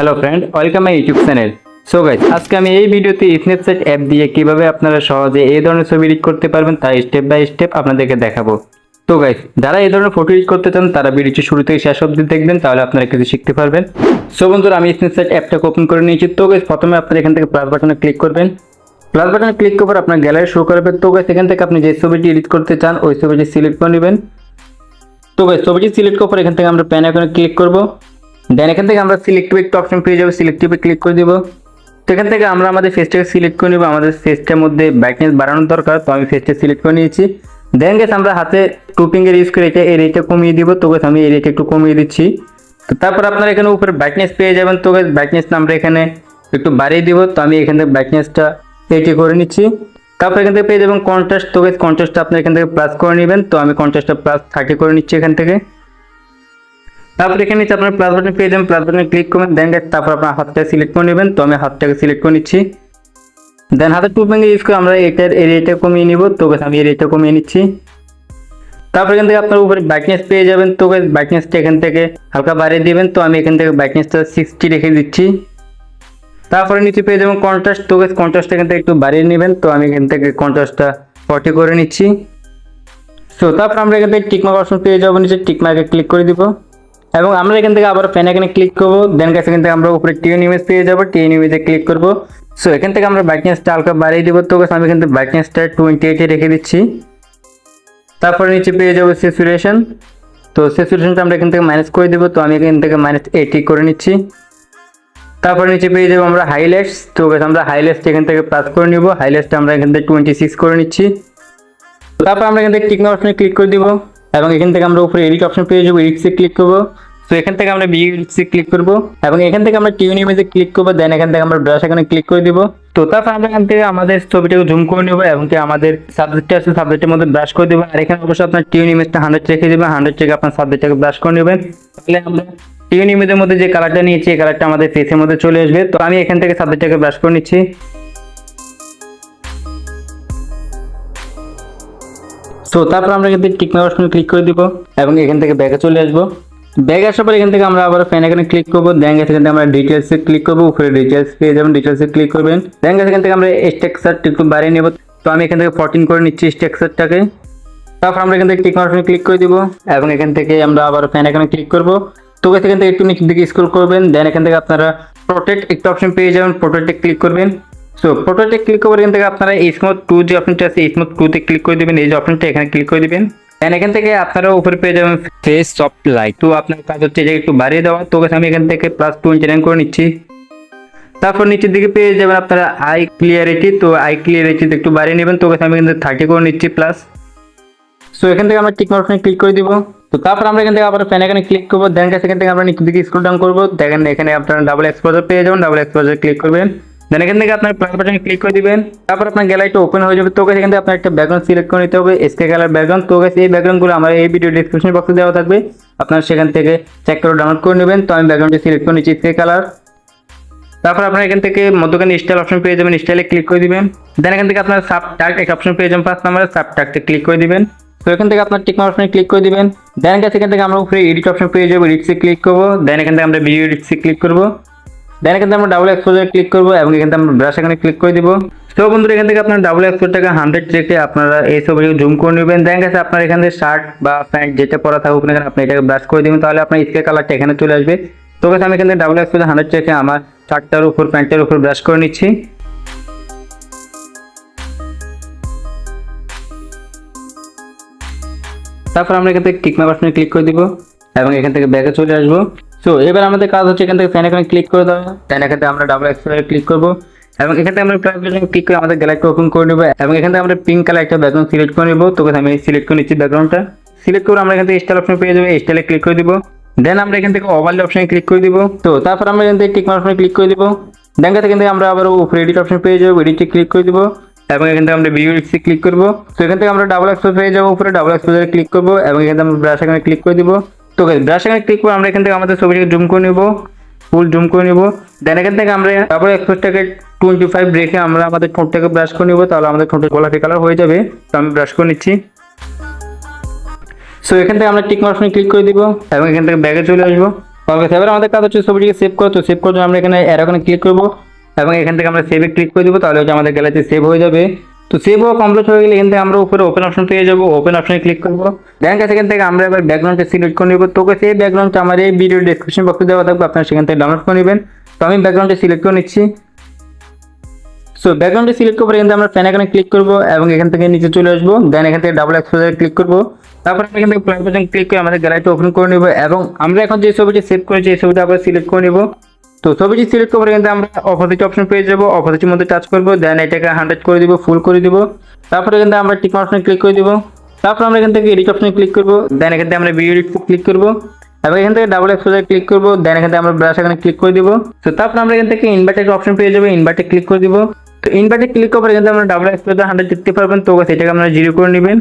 Hello friend, welcome my YouTube channel. So guys, আজকে আমি এই ভিডিওতে স্ন্যাপচ্যাট অ্যাপ দিয়ে কিভাবে আপনারা সহজে এই ধরনের ছবি এডিট করতে পারবেন তা স্টেপ বাই স্টেপ আপনাদেরকে দেখাবো। তো গাইস, যারা এই ধরনের ফটো এডিট করতে চান তারা ভিডিওটি শুরু থেকে শেষ অবধি দেখবেন, তাহলে আপনারা কিছু শিখতে পারবেন। সো বন্ধুরা, আমি স্ন্যাপচ্যাট অ্যাপটাকে ওপেন করে নিয়েছি। তো গাইস, প্রথমে আপনারা এখান থেকে প্লাস বাটনে ক্লিক করবেন। প্লাস বাটনে ক্লিক করার পর আপনার গ্যালারি শো করবে। তো গাইস, এখান থেকে আপনি যে ছবিটি এডিট করতে চান ওই ছবিটি সিলেক্ট করে নেবেন। তো গাইস, ছবিটি সিলেক্ট করার পর এখান থেকে আমরা প্যান আইকনে ক্লিক করব। দেন এখান থেকে আমরা সিলেক্টিভ একটা অপশন পেয়ে যাবো, সিলেক্টিভে ক্লিক করে দিব। তো এখান থেকে আমরা আমাদের ফেসটাকে সিলেক্ট করে নিব। আমাদের ফেসটার মধ্যে ব্রাইটনেস বাড়ানোর দরকার, তো আমি ফেসটা সিলেক্ট করে নিয়েছি। দেন গেছে আমরা হাতে টুপিংয়ের ইউজ করে এই রেটটা কমিয়ে দিব। তো গেছে আমি এই রেটটা একটু কমিয়ে দিচ্ছি। তো তারপর আপনারা এখানে উপরে ব্রাইটনেস পেয়ে যাবেন। তো গেছে ব্রাইটনেসটা আমরা এখানে একটু বাড়িয়ে দিব। তো আমি এখান থেকে ব্রাইটনেসটা এইটি করে নিচ্ছি। তারপর এখান থেকে পেয়ে যাবেন কন্ট্রাস্ট। তো গেছে কন্ট্রাস্টটা আপনি এখান থেকে প্লাস করে নেবেন। তো আমি কন্ট্রাস্টটা প্লাস 30 করে নিচ্ছি এখান থেকে। তারপর এখানে নিচে আপনার প্লাস বাটন পেয়ে যাবেন, প্লাস বাটনে ক্লিক করবেন। দেন তারপর আপনার হাতটাকে সিলেক্ট করে নেবেন। তো আমি হাতটাকে সিলেক্ট করে নিচ্ছি। দেন হাতের টু ফিঙ্গার ইউজ করে আমরা এটার এরিয়াটা কমিয়ে নিব। তো আমি এরিয়াটা কমিয়ে নিচ্ছি। তারপর এখান থেকে আপনার উপরে ব্রাইটনেস পেয়ে যাবেন। তো ব্রাইটনেসটা এখান থেকে হালকা বাড়িয়ে দিবেন। তো আমি এখান থেকে ব্রাইটনেসটা 60 রেখে দিচ্ছি। তারপরে নিচে পেয়ে যাবেন কন্ট্রাস্ট। তো কন্ট্রাস্টটা এখান থেকে একটু বাড়িয়ে নেবেন। তো আমি এখান থেকে কন্ট্রাস্টটা 40 করে নিচ্ছি। তো তারপর আমরা এখান থেকে টিকমার্ক অপশন পেয়ে যাবো, নিচে টিকমার্কে ক্লিক করে দিব। এবং আমরা এখান থেকে আবার প্যান আইকনে ক্লিক করব। দেন কাছে এখান থেকে আমরা উপরে টিউন ইমেজ পেয়ে যাবো, টিউন ইমেজে ক্লিক করব। সো এখান থেকে আমরা ব্রাইটনেসটা হালকা বাড়িয়ে দিব। তো আমি এখান থেকে ব্রাইটনেসটা 28 রেখে দিচ্ছি। তারপরে নিচে পেয়ে যাবো স্যাচুরেশন। তো স্যাচুরেশনটা আমরা এখান থেকে মাইনাস করে দিব। তো আমি এখান থেকে -80 করে নিচ্ছি। তারপরে নিচে পেয়ে যাবো আমরা হাইলাইটস। তো আমরা হাইলাইটসটা এখান থেকে প্লাস করে নিব। হাইলাইটসটা আমরা এখান থেকে 26 করে নিচ্ছি। তারপর আমরা এখান থেকে টিকমার্ক অপশনে ক্লিক করে দিব। এবং এখান থেকে আমরা উপরে এডিট অপশন পেয়ে যাবো, এডিটসে ক্লিক করব। তো এখান থেকে আমরা এডিটসে ক্লিক করব এবং এখান থেকে আমরা টিউন ইমেজে ক্লিক করব। দেন এখান থেকে আমরা ব্রাশ এখানে ক্লিক করে দিব। তো তারপর আমরা এখান থেকে আমাদের ছবিটাকে জুম করে নেব এবং আমাদের সাবজেক্টটা আছে সাবজেক্টের মধ্যে ব্রাশ করে দেবো। আর এখানে অবশ্যই আপনার টিউন ইমেজটা 100 রেখে দেবেন। 100 থেকে আপনার সাবজেক্টটাকে ব্রাশ করে নেবেন। তাহলে আমরা টিউন ইমেজের মধ্যে যে কালারটা নিয়েছি এই কালারটা আমাদের ফেসের মধ্যে চলে আসবে। তো আমি এখান থেকে সাবজেক্টটাকে ব্রাশ করে নিচ্ছি। তো তারপর আমরা এখান থেকে টিকমার্ক অপশনে ক্লিক করে দিব এবং এখান থেকে ব্যাকে চলে আসবো। ব্যাক আসার পর এখান থেকে আমরা আবার প্যান আইকনে ক্লিক করবো। দেন এখান থেকে আমরা ডিটেলসে ক্লিক করবো। উপরে ডিটেলস পেয়ে যাবেন, ডিটেলসে ক্লিক করবেন। দেন এখান থেকে আমরা স্ট্রাকচারটা একটু বাড়িয়ে নেব। তো আমি এখান থেকে 14 করে নিচ্ছি স্ট্রাকচারটাকে। তারপর আমরা এখান থেকে টিকমার্ক অপশনে ক্লিক করে দিব এবং এখান থেকে আমরা আবার প্যান আইকনে ক্লিক করবো। তো এখান থেকে একটু নিচের দিকে স্ক্রল করবেন। দেন এখান থেকে আপনারা প্রোটেক্ট একটা অপশন পেয়ে যাবেন, প্রোটেক্টে ক্লিক করবেন। সো প্রোটেক্টে ক্লিক করার এখান থেকে আপনারা স্মুথ 2 যে অপশনটা আছে স্মুথ 2 তে ক্লিক করে দিবেন। এই যে অপশনটা এখানে ক্লিক করে দিবেন। দেন এখান থেকে আপনারা উপরে পেয়ে যাবেন ফেস সফট লাইট। তো আপনার কাজ হচ্ছে যে একটু বাড়িয়ে দেওয়া। তো আমি এখান থেকে +29 করে নিচ্ছি। তারপর নিচের দিকে পেয়ে যাবেন আপনারা আই ক্লিয়ারিটি। তো আই ক্লিয়ারিটি একটু বাড়িয়ে নেবেন। তো আমি এখান থেকে 30 করে নিচ্ছি প্লাস। সো এখান থেকে আমরা টিকমার্ক অপশনে ক্লিক করে দিব। তো তারপর আমরা এখান থেকে আবার প্যান আইকনে ক্লিক করব। দেন এখান থেকে আমরা নিচের দিকে স্ক্রল ডাউন করব। দেখেন এখানে আপনারা ডাবল এক্সপোজার পেয়ে যাবেন, ডাবল এক্সপোজার ক্লিক করবেন। দেন এখান থেকে আপনার প্লাস বাটনে ক্লিক করে দিবেন। তারপর আপনার গ্যালারিটা ওপেন হয়ে যাবে। তো এখান থেকে আপনার একটা ব্যাকগ্রাউন্ড সিলেক্ট করে নিতে হবে, স্কাই কালার ব্যাকগ্রাউন্ড। তো এই ব্যাকগ্রাউন্ডগুলো আমার এই ভিডিও ডেসক্রিপশন বক্সে দেওয়া থাকবে, আপনারা সেখান থেকে চেক করে ডাউনলোড করে নেবেন। তো আমি ব্যাকগ্রাউন্ডটা সিলেক্ট করে নিচ্ছি স্কাই কালার। তারপর আপনারা এখান থেকে মধ্যখানে স্টাইল অপশন পেয়ে যাবেন, স্টাইলে ক্লিক করে দিবেন। দেন এখান থেকে আপনার সাব ট্যাগ একটা অপশন পেয়ে যাবেন 5 নম্বরে, সাব ট্যাগতে ক্লিক করে দিবেন। তো এখান থেকে আপনার টিকমার্ক অপশনে ক্লিক করে দিবেন। দেন এখান থেকে আমরা উপরে এডিট অপশন পেয়ে যাবো, এডিটসে ক্লিক করব। দেন এখান থেকে আমরা ভিডিও এডিটসে ক্লিক করব। দেন এখান থেকে আমরা ডাবল এক্সপোজারে ক্লিক করব এবং এখান থেকে আমরা ব্রাশ এখানে ক্লিক করে দিব। তো বন্ধুরা, এখান থেকে আপনার ডাবল এক্সপোজারটাকে 100 রেখে আপনারা এই ছবিটাকে জুম করে নেবেন। দেন গেছে আপনার এখান থেকে শার্ট বা প্যান্ট যেটা পরা থাকুক না কেন আপনি এটাকে ব্রাশ করে দিবেন, তাহলে আপনার স্কাই কালারটা এখানে চলে আসবে। তো আমি এখান থেকে ডাবল এক্সপোজার 100 রেখে আমার শার্টটার উপর প্যান্টের উপর ব্রাশ করে নিচ্ছি। তারপর আমরা এখান থেকে টিকমার্ক অপশনে ক্লিক করে দিব এবং এখান থেকে ব্যাকে চলে আসবো। সো এবার আমাদের কাজ হচ্ছে এখান থেকে প্যান আইকনে ক্লিক করে দেওয়া। দেন এখান থেকে আমরা ডাবল এক্সপোজারে ক্লিক করব এবং এখান থেকে আমরা প্লাস বাটনে ক্লিক করে আমাদের গ্যালারিটা ওপেন করে নেব এবং এখান থেকে আমরা পিঙ্ক কালার একটা ব্যাকগ্রাউন্ড সিলেক্ট করে নেব। তো আমি সিলেক্ট করে নিচ্ছি ব্যাকগ্রাউন্ডটা। সিলেক্ট করে আমরা এখান থেকে স্টাইল অপশন পেয়ে যাবো, স্টাইলে ক্লিক করে দিব। দেন আমরা এখান থেকে ওভারলে অপশনে ক্লিক করে দিব। তো তারপর আমরা এখান থেকে টিকমার্ক অপশনে ক্লিক করে দিব। দেন এখান থেকে আমরা আবার উপরে এডিট অপশন পেয়ে যাবো, এডিটে ক্লিক করে দিব এবং এখান থেকে আমরা ভিডিও এডিটসে ক্লিক করব। তো এখান থেকে আমরা ডাবল এক্সপোজার পেয়ে যাবো, উপরে ডাবল এক্সপোজারে ক্লিক করব এবং এখান থেকে আমরা ব্রাশ এখানে ক্লিক করে দিব। তো ব্রাশ এখানে ক্লিক করে আমরা এখান থেকে আমাদের ছবিটাকে জুম করে নেব, ফুল জুম করে নেব। দেন এখান থেকে আমরা ডাবল এক্সপোজারটাকে 25 রেখে আমরা আমাদের ঠোঁটটাকে ব্রাশ করে নেব, তাহলে আমাদের ঠোঁটের গোলাপি কালার হয়ে যাবে। তো আমি ব্রাশ করে নিচ্ছি। সো এখান থেকে আমরা টিকমার্ক অপশনে ক্লিক করে দিব এবং এখান থেকে ব্যাগে চলে আসবো। ওকে, এবার আমাদের কাজ হচ্ছে ছবিটিকে সেভ করা। তো সেভ করার জন্য আমরা এখানে এখানে ক্লিক করবো এবং এখান থেকে আমরা সেভে ক্লিক করে দেবো, তাহলে হচ্ছে আমাদের গ্যালারিতে সেভ হয়ে যাবে। তো সেভ হওয়া কমপ্লিট হয়ে গেলে এখান থেকে আমরা উপরে ওপেন অপশন পেয়ে যাবো, ওপেন অপশনে ক্লিক করবো। দেন এখান থেকে আমরা এবার ব্যাকগ্রাউন্ডটা সিলেক্ট করে নেবো। তো সেই ব্যাকগ্রাউন্ডটা আমার এই ভিডিও ডেসক্রিপশন বক্সে দেওয়া থাকবে, আপনারা সেখান থেকে ডাউনলোড করে নেবেন। তো আমি ব্যাকগ্রাউন্ডটা সিলেক্ট করে নিচ্ছি। সো ব্যাকগ্রাউন্ডে সিলেক্ট করে এখান থেকে আমরা ফ্যান আইকনে ক্লিক করবো এবং এখান থেকে নিচে চলে আসবো। দেন এখান থেকে ডাবল এক্সপোজারে ক্লিক করবো। তারপর আমরা এখান থেকে প্লাস বাটন ক্লিক করে আমাদের গ্যালারিটা ওপেন করে নেবো এবং আমরা এখন যে ছবিটি সেভ করেছি এই ছবিটা আবার সিলেক্ট করে নেবো। তো ছবিটি সিলেক্ট করে কিন্তু আমরা অপোজিট অপশন পেয়ে যাবো, অপোজিটের মধ্যে টাচ করবো। দেন এটাকে 100 করে দিব, ফুল করে দিব। তারপরে এখান থেকে আমরা টিক অপশনে ক্লিক করে দিব। তারপর আমরা এখান থেকে এডিট অপশনে ক্লিক করবো। দেন এখান থেকে আমরা ভিডিও এডিট ক্লিক করবো এবং এখান থেকে ডাবল এক্সপোজারে ক্লিক করবো। দেন এখান থেকে আমরা ব্রাশ এখানে ক্লিক করে দিব। তো তারপর আমরা এখান থেকে ইনভার্টের অপশন পেয়ে যাবো, ইনভার্টে ক্লিক করে দিব। তো ইনভার্টে ক্লিক করার পরে কিন্তু আমরা ডাবল এক্সপোজার 100 দেখতে পারবেন। তো সেটাকে আমরা 0 করে নেবেন।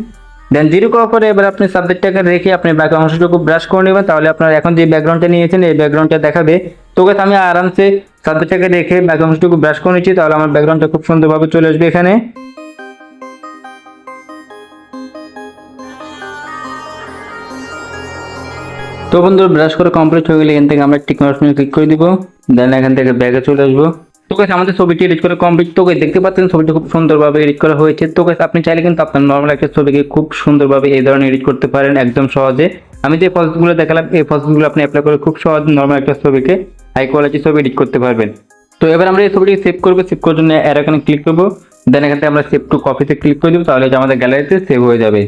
দেন 0 করার পরে এবার আপনি সাবজেক্টটাকে রেখে আপনি বাকি অংশটুকু ব্রাশ করে নেবেন, তাহলে আপনার এখন যে ব্যাকগ্রাউন্ডটা নিয়েছেন এই ব্যাকগ্রাউন্ডটা দেখাবে। তো আমি আরামসে সাবজেক্টটাকে রেখে বাকি অংশটুকু ব্রাশ করে নিচ্ছি, তাহলে আমার ব্যাকগ্রাউন্ডটা খুব সুন্দরভাবে চলে আসবে এখানে। তো বন্ধু ব্রাশ করে কমপ্লিট হয়ে গেলে এখান থেকে আমরা টিক অপশনে ক্লিক করে দিব। দেন এখান থেকে ব্যাগে চলে আসবো। তো গাইস আমাদের ছবিটি এডিট করে কমপ্লিট। তো গাইস দেখতে পাচ্ছেন ছবিটি খুব সুন্দরভাবে এডিট করা হয়েছে। তো গাইস আপনি চাইলে কিন্তু আপনার নরমাল একটা ছবিকে খুব সুন্দরভাবে এই ধরনের এডিট করতে পারেন একদম সহজে। আমি যে প্রসেসগুলো দেখালাম এই প্রসেসগুলো আপনি অ্যাপ্লাই করে খুব সহজে নরমাল একটা ছবিকে হাই কোয়ালিটি ছবি এডিট করতে পারবেন। তো এবার আমরা এই ছবিটিকে সেভ করবো। সেভ করার জন্য এখানে ক্লিক করবো। দেন এখান থেকে আমরা সেভ টু কপিতে ক্লিক করে দেবো, তাহলে আমাদের গ্যালারিতে সেভ হয়ে যাবে।